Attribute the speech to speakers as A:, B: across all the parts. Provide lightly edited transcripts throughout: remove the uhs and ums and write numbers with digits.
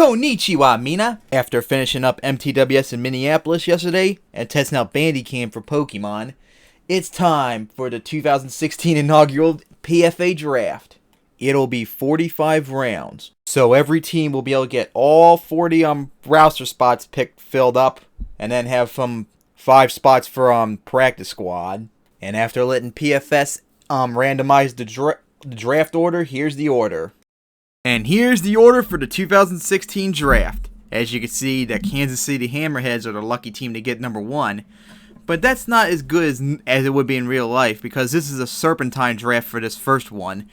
A: Konnichiwa, Mina! After finishing up MTWS in Minneapolis yesterday and testing out Bandicam for Pokemon, it's time for the 2016 inaugural PFA Draft. It'll be 45 rounds, so every team will be able to get all 40 roster spots filled up, and then have 5 spots for practice squad. And after letting PFS randomize the draft order, here's the order. And here's the order for the 2016 draft. As you can see, the Kansas City Hammerheads are the lucky team to get number 1. But that's not as good as it would be in real life, because this is a serpentine draft for this first one.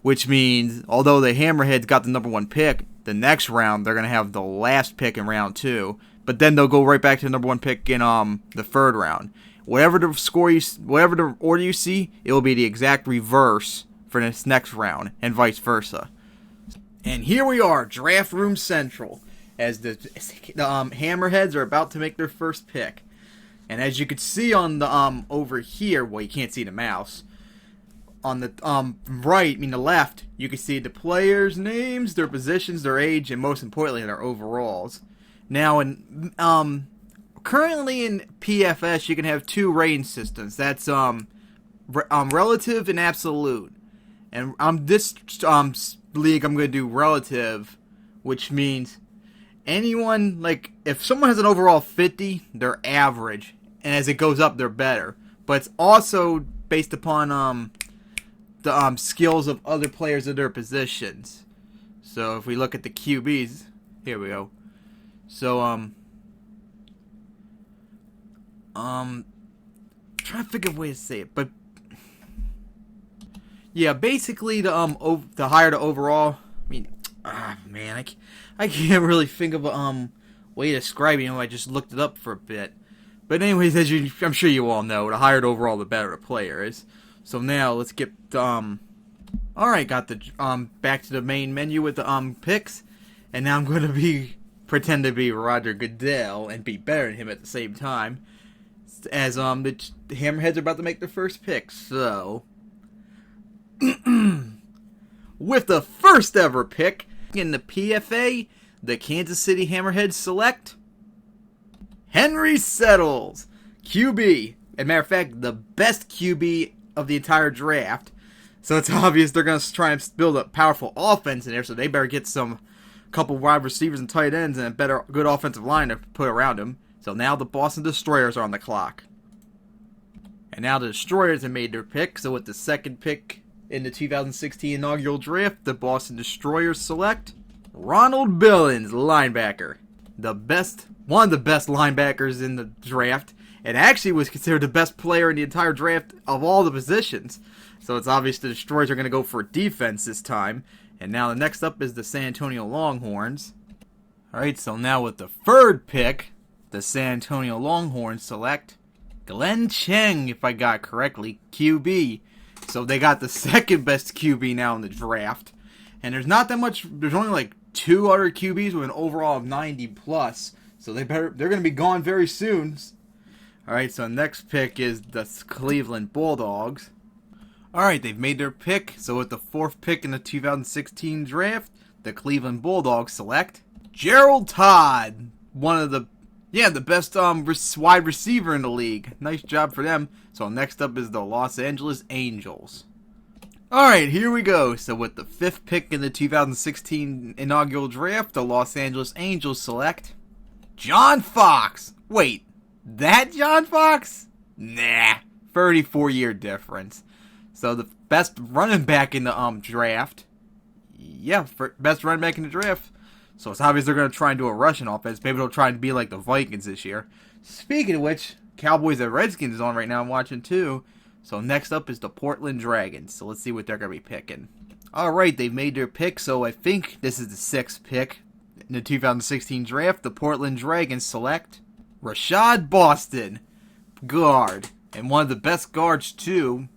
A: Which means, although the Hammerheads got the number 1 pick, the next round they're going to have the last pick in round 2. But then they'll go right back to the number 1 pick in the third round. Whatever the order you see, it will be the exact reverse for this next round, and vice versa. And here we are, Draft Room Central, as the Hammerheads are about to make their first pick. And as you can see on the over here, well, you can't see the mouse. On the right, the left, you can see the players' names, their positions, their age, and most importantly, their overalls. Now, currently in PFS, you can have 2 rating systems. That's relative and absolute. And this league, I'm going to do relative, which means anyone, like, if someone has an overall 50, they're average, and as it goes up, they're better. But it's also based upon the skills of other players in their positions. So if we look at the QBs, here we go. So trying to figure a way to say it, but yeah, basically the higher the overall. I can't really think of a way to describe it. I just looked it up for a bit. But anyways, I'm sure you all know, the higher the overall, the better a player is. So now let's get alright, got the back to the main menu with the picks, and now I'm going to pretend to be Roger Goodell and be better than him at the same time, as the Hammerheads are about to make their first pick. So with the first ever pick in the PFA, the Kansas City Hammerheads select Henry Settles, QB. As a matter of fact, the best QB of the entire draft. So it's obvious they're going to try and build a powerful offense in there, so they better get a couple wide receivers and tight ends and a good offensive line to put around them. So now the Boston Destroyers are on the clock. And now the Destroyers have made their pick, so with the second pick in the 2016 inaugural draft, the Boston Destroyers select Ronald Billings, linebacker. One of the best linebackers in the draft, and actually was considered the best player in the entire draft of all the positions. So it's obvious the Destroyers are going to go for defense this time. And now the next up is the San Antonio Longhorns. Alright, so now with the third pick, the San Antonio Longhorns select Glenn Cheng, if I got it correctly, QB. So they got the second best QB now in the draft. And there's not that much, there's only like 2 other QBs with an overall of 90 plus. So they're going to be gone very soon. Alright, so next pick is the Cleveland Bulldogs. Alright, they've made their pick. So with the 4th pick in the 2016 draft, the Cleveland Bulldogs select Gerald Todd, one of the best wide receiver in the league. Nice job for them. So next up is the Los Angeles Angels. Alright, here we go. So with the 5th pick in the 2016 inaugural draft, the Los Angeles Angels select John Fox. Wait, that John Fox? Nah, 34-year difference. So the best running back in the draft. Yeah, best running back in the draft. So it's obvious they're going to try and do a rushing offense. Maybe they'll try and be like the Vikings this year. Speaking of which, Cowboys and Redskins is on right now. I'm watching too. So next up is the Portland Dragons. So let's see what they're going to be picking. Alright, they've made their pick. So I think this is the 6th pick in the 2016 draft. The Portland Dragons select Rashad Boston, guard. And one of the best guards too.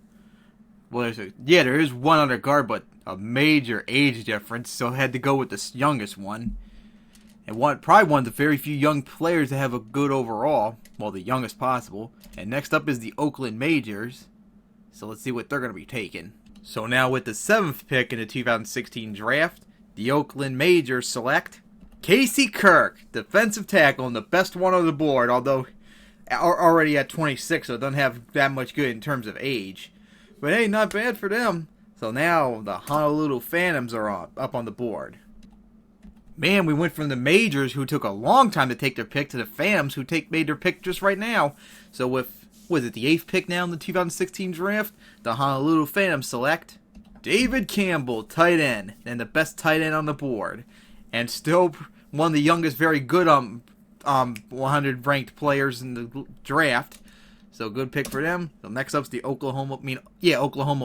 A: Well, there is one other guard, but a major age difference, so I had to go with the youngest one. And probably one of the very few young players that have a good overall. Well, the youngest possible. And next up is the Oakland Majors. So let's see what they're going to be taking. So now with the 7th pick in the 2016 draft, the Oakland Majors select Casey Kirk, defensive tackle, and the best one on the board, although already at 26, so doesn't have that much good in terms of age. But hey, not bad for them. So now the Honolulu Phantoms are up on the board. Man, we went from the Majors, who took a long time to take their pick, to the Phantoms, who made their pick just right now. So with, was it the 8th pick now in the 2016 draft? The Honolulu Phantoms select David Campbell, tight end, and the best tight end on the board. And still one of the youngest, very good 100 ranked players in the draft. So good pick for them. So next up's the Oklahoma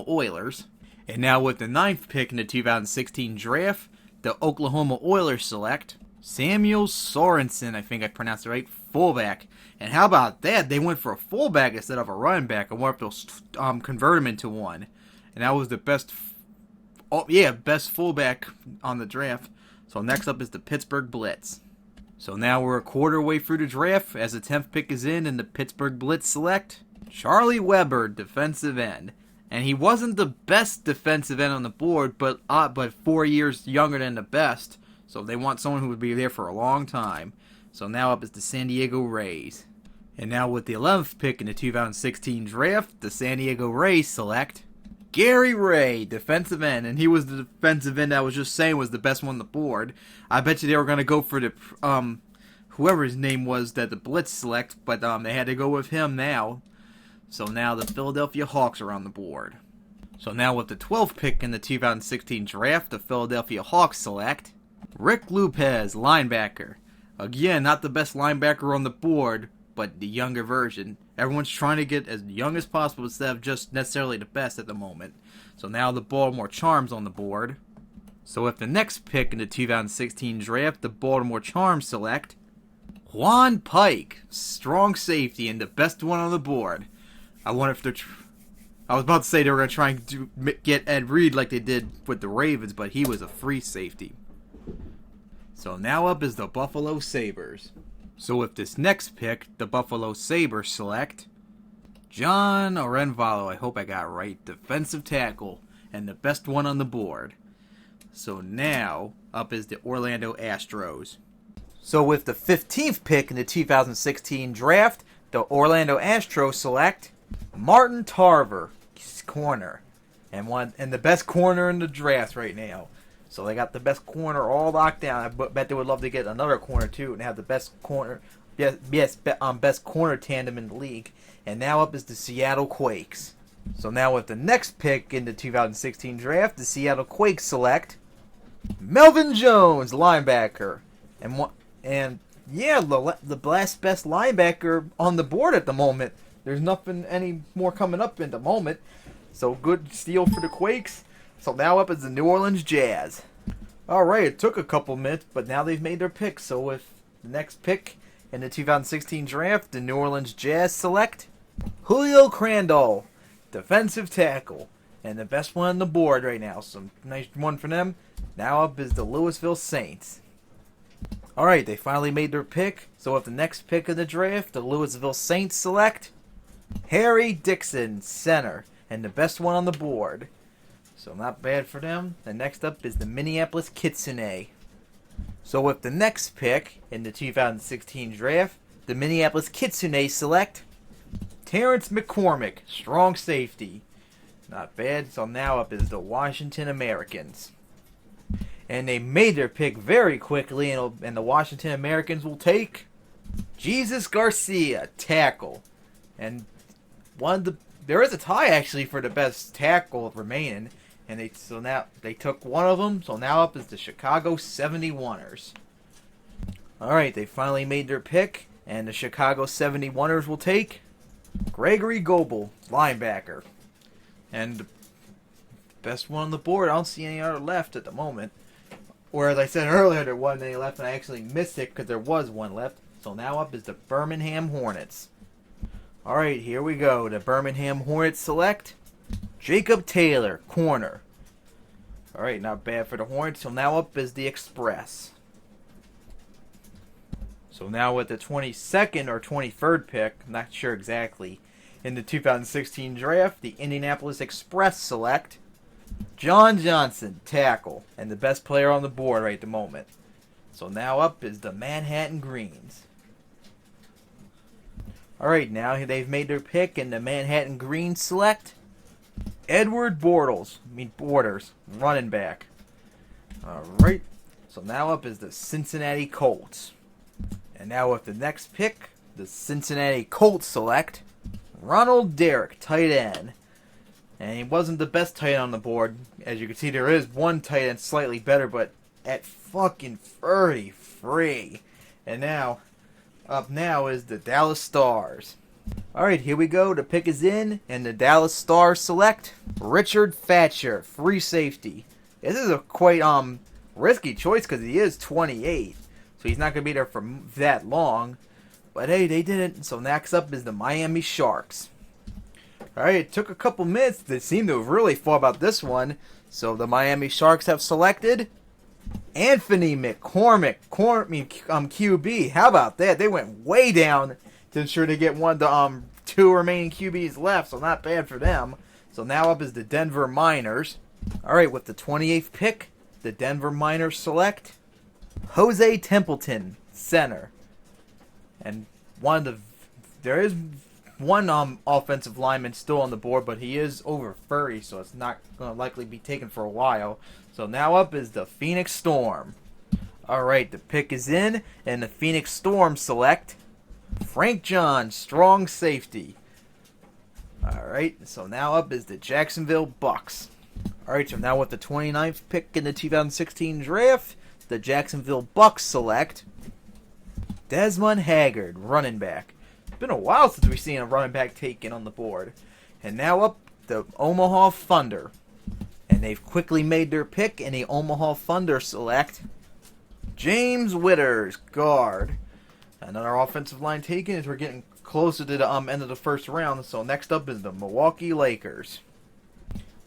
A: Oilers. And now with the 9th pick in the 2016 draft, the Oklahoma Oilers select Samuel Sorensen, I think I pronounced it right, fullback. And how about that? They went for a fullback instead of a running back. I wonder if they'll convert him into one. And that was the best fullback on the draft. So next up is the Pittsburgh Blitz. So now we're a quarter way through the draft as the 10th pick is in and the Pittsburgh Blitz select Charlie Weber, defensive end. And he wasn't the best defensive end on the board, but 4 years younger than the best. So they want someone who would be there for a long time. So now up is the San Diego Rays. And now with the 11th pick in the 2016 draft, the San Diego Rays select Gary Ray, defensive end, and he was the defensive end I was just saying was the best one on the board. I bet you they were going to go for the whoever his name was that the Blitz select, but they had to go with him now. So now the Philadelphia Hawks are on the board. So now with the 12th pick in the 2016 draft, the Philadelphia Hawks select Rick Lopez, linebacker. Again, not the best linebacker on the board, but the younger version. Everyone's trying to get as young as possible instead of just necessarily the best at the moment. So now the Baltimore Charms on the board. So with the next pick in the 2016 draft, the Baltimore Charms select Juan Pike, strong safety and the best one on the board. I wonder if they're... I was about to say they were going to try and get Ed Reed like they did with the Ravens, but he was a free safety. So now up is the Buffalo Sabres. So with this next pick, the Buffalo Sabres select John Orenvalo, I hope I got it right, defensive tackle, and the best one on the board. So now, up is the Orlando Astros. So with the 15th pick in the 2016 draft, the Orlando Astros select Martin Tarver, corner, and the best corner in the draft right now. So they got the best corner all locked down. I bet they would love to get another corner too and have the best corner, best corner tandem in the league. And now up is the Seattle Quakes. So now with the next pick in the 2016 draft, the Seattle Quakes select Melvin Jones, linebacker, and yeah, the last best linebacker on the board at the moment. There's nothing any more coming up in the moment. So good steal for the Quakes. So now up is the New Orleans Jazz. Alright, it took a couple minutes, but now they've made their pick. So with the next pick in the 2016 draft, the New Orleans Jazz select Julio Crandall, defensive tackle, and the best one on the board right now. So nice one for them. Now up is the Louisville Saints. Alright, they finally made their pick. So with the next pick of the draft, the Louisville Saints select Harry Dixon, center, and the best one on the board. So not bad for them. And next up is the Minneapolis Kitsune. So with the next pick in the 2016 draft, the Minneapolis Kitsune select Terrence McCormick, strong safety. Not bad. So now up is the Washington Americans. And they made their pick very quickly, and the Washington Americans will take Jesus Garcia, tackle. And there is a tie actually for the best tackle remaining. And now they took one of them. So now up is the Chicago 71ers. Alright, they finally made their pick. And the Chicago 71ers will take Gregory Goebel, linebacker. And the best one on the board. I don't see any other left at the moment. Or as I said earlier, there wasn't any left. And I actually missed it because there was one left. So now up is the Birmingham Hornets. Alright, here we go. The Birmingham Hornets select Jacob Taylor, corner. Alright, not bad for the Hornets. So now up is the Express. So now with the 22nd or 23rd pick, I'm not sure exactly, in the 2016 draft, the Indianapolis Express select John Johnson, tackle, and the best player on the board right at the moment. So now up is the Manhattan Greens. Alright, now they've made their pick in the Manhattan Greens select Edward Borders, running back. Alright, so now up is the Cincinnati Colts. And now with the next pick, the Cincinnati Colts select Ronald Derrick, tight end. And he wasn't the best tight end on the board. As you can see, there is one tight end slightly better, but at fucking 33. And now, up now is the Dallas Stars. Alright, here we go. The pick is in, and the Dallas Stars select Richard Thatcher, free safety. This is a quite risky choice because he is 28. So he's not going to be there for that long. But hey, they did it. So next up is the Miami Sharks. Alright, it took a couple minutes. They seem to have really thought about this one. So the Miami Sharks have selected Anthony McCormick, QB. How about that? They went way down to ensure they get one of the two remaining QBs left. So not bad for them. So now up is the Denver Miners. Alright, with the 28th pick, the Denver Miners select Jose Templeton, center. And there is one offensive lineman still on the board, but he is over 30, so it's not going to likely be taken for a while. So now up is the Phoenix Storm. Alright, the pick is in, and the Phoenix Storm select Frank John, strong safety. Alright, so now up is the Jacksonville Bucks. Alright, so now with the 29th pick in the 2016 draft, the Jacksonville Bucks select Desmond Haggard, running back. It's been a while since we've seen a running back taken on the board. And now up, the Omaha Thunder. And they've quickly made their pick, and the Omaha Thunder select James Witters, guard. Another offensive line taken as we're getting closer to the end of the first round. So next up is the Milwaukee Lakers.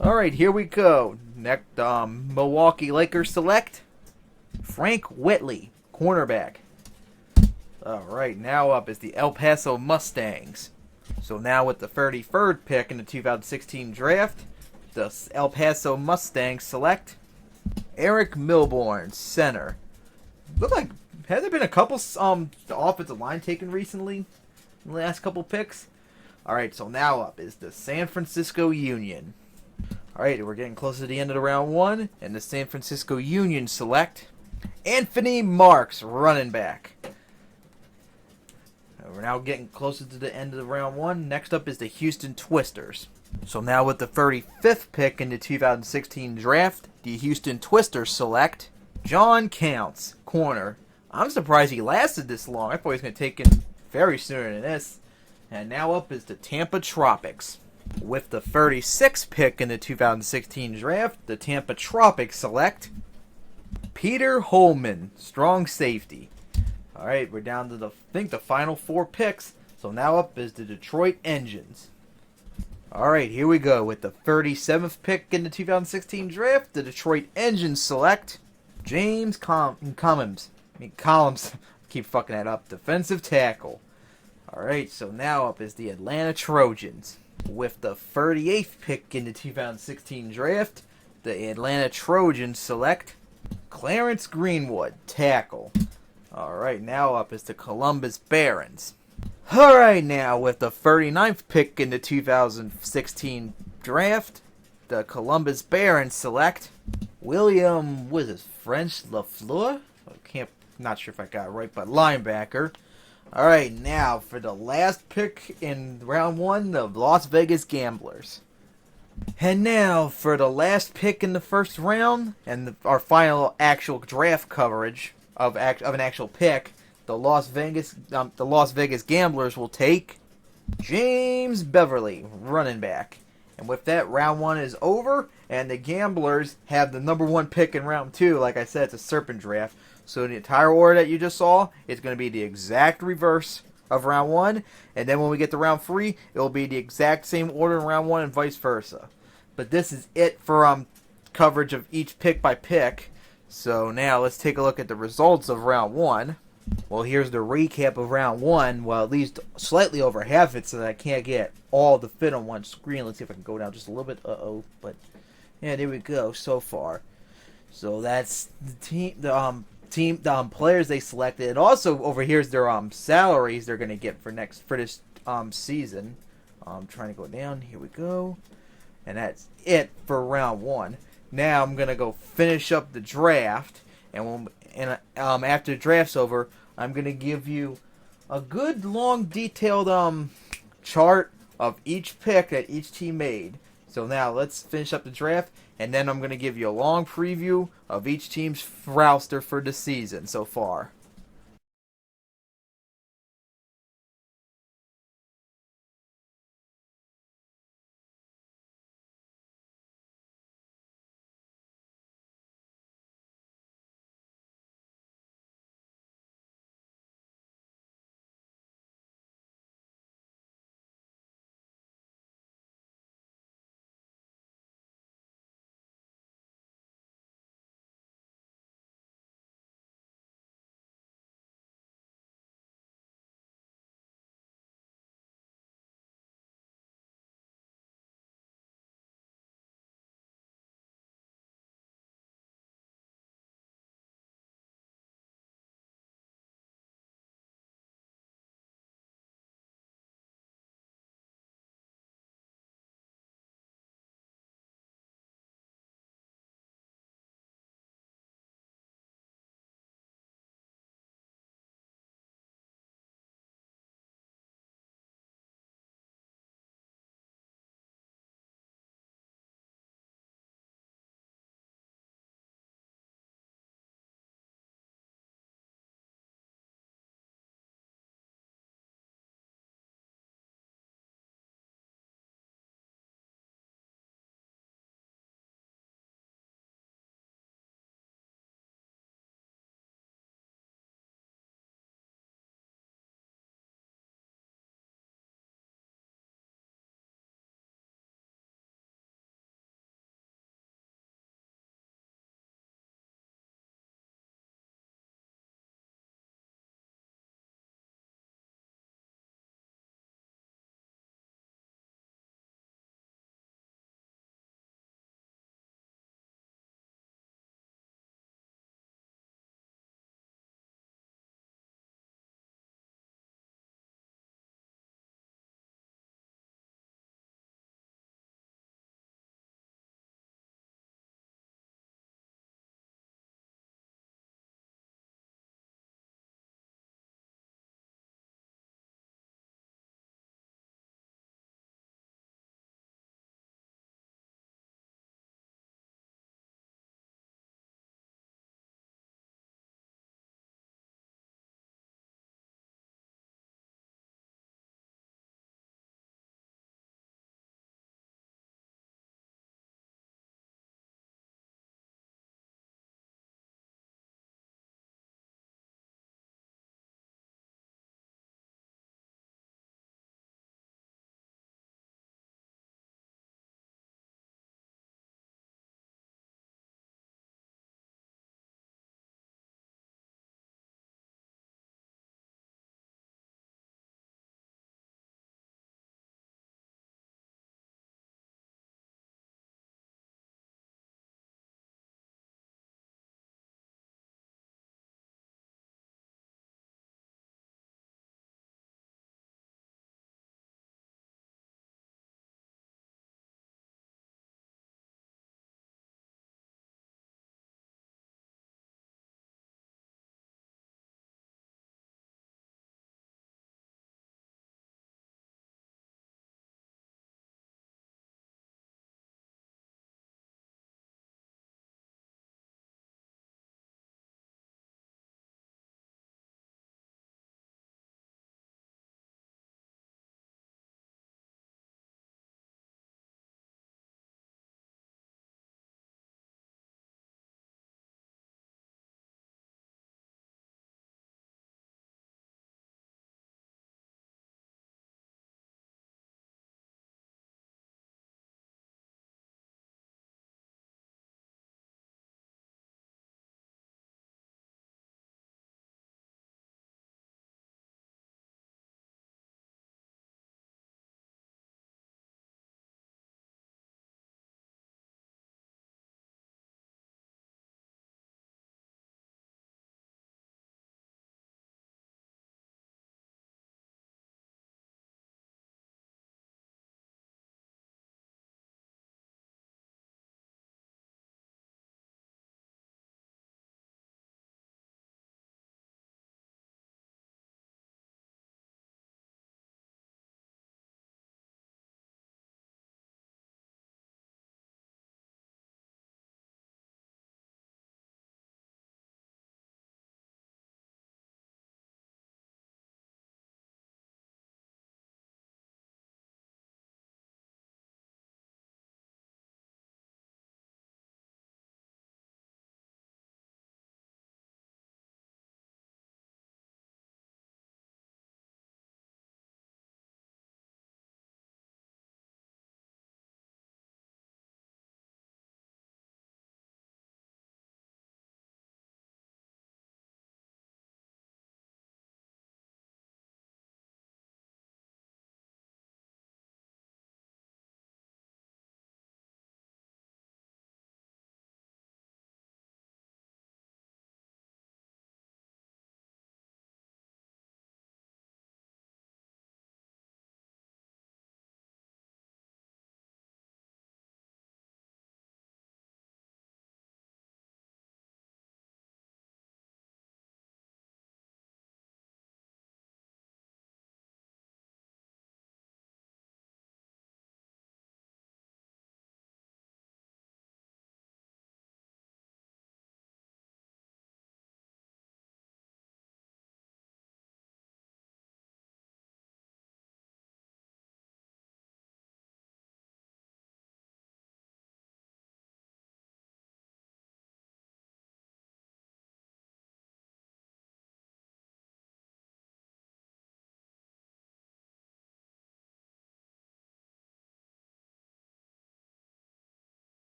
A: Alright, here we go. Next, Milwaukee Lakers select Frank Whitley, cornerback. Alright, now up is the El Paso Mustangs. So now with the 33rd pick in the 2016 draft, the El Paso Mustangs select Eric Milbourne, center. Look like, has there been a couple offensive line taken recently in the last couple picks? Alright, so now up is the San Francisco Union. Alright, we're getting closer to the end of the round one, and the San Francisco Union select Anthony Marks, running back. We're now getting closer to the end of the round one. Next up is the Houston Twisters. So now with the 35th pick in the 2016 draft, the Houston Twisters select John Counts, corner. I'm surprised he lasted this long. I thought he was going to take him very sooner than this. And now up is the Tampa Tropics. With the 36th pick in the 2016 draft, the Tampa Tropics select Peter Holman, strong safety. Alright, we're down to the final 4 picks. So now up is the Detroit Engines. Alright, here we go. With the 37th pick in the 2016 draft, the Detroit Engines select James Collins. Keep fucking that up. Defensive tackle. Alright, so now up is the Atlanta Trojans. With the 38th pick in the 2016 draft, the Atlanta Trojans select Clarence Greenwood, tackle. Alright, now up is the Columbus Barons. Alright, now with the 39th pick in the 2016 draft, the Columbus Barons select William, French Lafleur? Not sure if I got it right, but linebacker. Alright, now for the last pick in round one, the Las Vegas Gamblers. And now for the last pick in the first round, and our final actual draft coverage of an actual pick, the Las Vegas Gamblers will take James Beverly, running back. And with that, round one is over, and the Gamblers have the number 1 pick in round 2. Like I said, it's a serpent draft. So the entire order that you just saw is going to be the exact reverse of round 1. And then when we get to round 3, it will be the exact same order in round 1 and vice versa. But this is it for coverage of each pick by pick. So now let's take a look at the results of round 1. Well, here's the recap of round 1. Well, at least slightly over half it so that I can't get all the fit on one screen. Let's see if I can go down just a little bit. But yeah, there we go so far. So that's the team. players they selected, and also over here's their salaries they're gonna get for this season. I'm trying to go down. Here we go, and that's it for round 1. Now I'm gonna go finish up the draft, and after the draft's over, I'm gonna give you a good long detailed chart of each pick that each team made. So now let's finish up the draft, and then I'm going to give you a long preview of each team's roster for the season so far.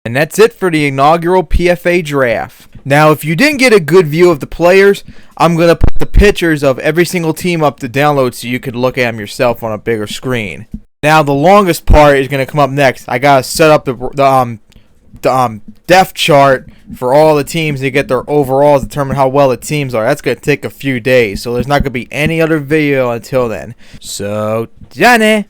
A: And that's it for the inaugural PFA draft. Now, if you didn't get a good view of the players, I'm going to put the pictures of every single team up to download so you could look at them yourself on a bigger screen. Now, the longest part is going to come up next. I got to set up the depth chart for all the teams to get their overalls, determine how well the teams are. That's going to take a few days, so there's not going to be any other video until then. So, Johnny.